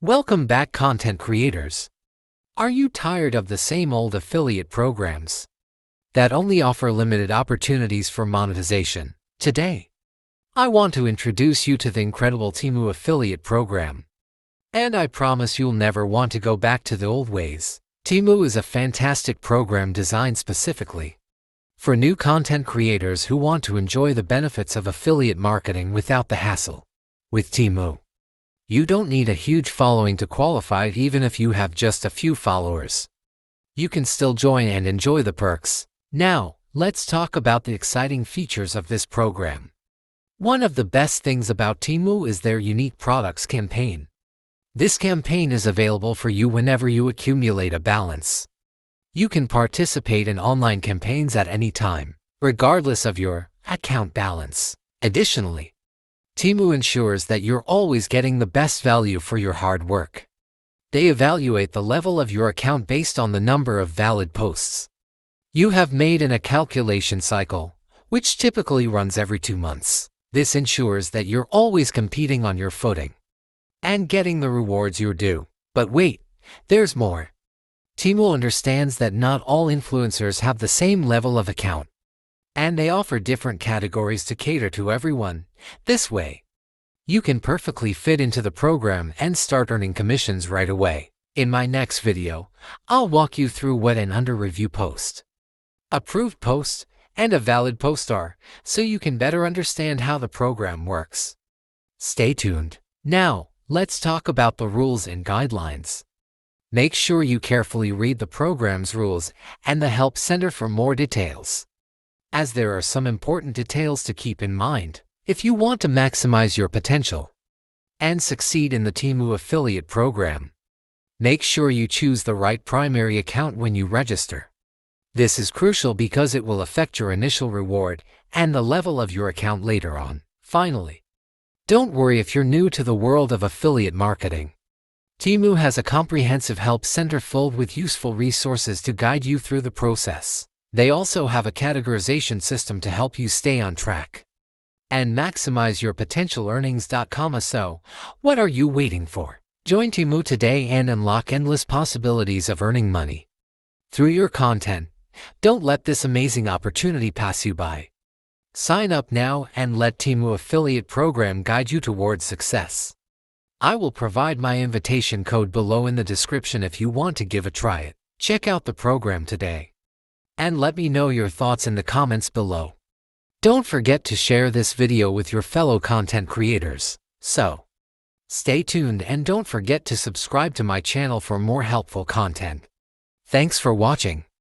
Welcome back, content creators. Are you tired of the same old affiliate programs that only offer limited opportunities for monetization? Today, I want to introduce you to the incredible Temu affiliate program. And I promise you'll never want to go back to the old ways. Temu is a fantastic program designed specifically for new content creators who want to enjoy the benefits of affiliate marketing without the hassle. With Temu, you don't need a huge following to qualify. Even if you have just a few followers, you can still join and enjoy the perks. Now, let's talk about the exciting features of this program. One of the best things about Temu is their unique products campaign. This campaign is available for you whenever you accumulate a balance. You can participate in online campaigns at any time, regardless of your account balance. Additionally, Temu ensures that you're always getting the best value for your hard work. They evaluate the level of your account based on the number of valid posts you have made in a calculation cycle, which typically runs every 2 months. This ensures that you're always competing on your footing and getting the rewards you're due. But wait, there's more. Temu understands that not all influencers have the same level of account, and they offer different categories to cater to everyone. This way, you can perfectly fit into the program and start earning commissions right away. In my next video, I'll walk you through what an under-review post, approved post, and a valid post are, so you can better understand how the program works. Stay tuned. Now, let's talk about the rules and guidelines. Make sure you carefully read the program's rules and the Help Center for more details, as there are some important details to keep in mind. If you want to maximize your potential and succeed in the Temu affiliate program, make sure you choose the right primary account when you register. This is crucial because it will affect your initial reward and the level of your account later on. Finally, don't worry if you're new to the world of affiliate marketing. Temu has a comprehensive help center filled with useful resources to guide you through the process. They also have a categorization system to help you stay on track and maximize your potential earnings. So, what are you waiting for? Join Temu today and unlock endless possibilities of earning money through your content. Don't let this amazing opportunity pass you by. Sign up now and let Temu affiliate program guide you towards success. I will provide my invitation code below in the description if you want to give a try. Check out the program today and let me know your thoughts in the comments below. Don't forget to share this video with your fellow content creators. So, stay tuned and don't forget to subscribe to my channel for more helpful content. Thanks for watching.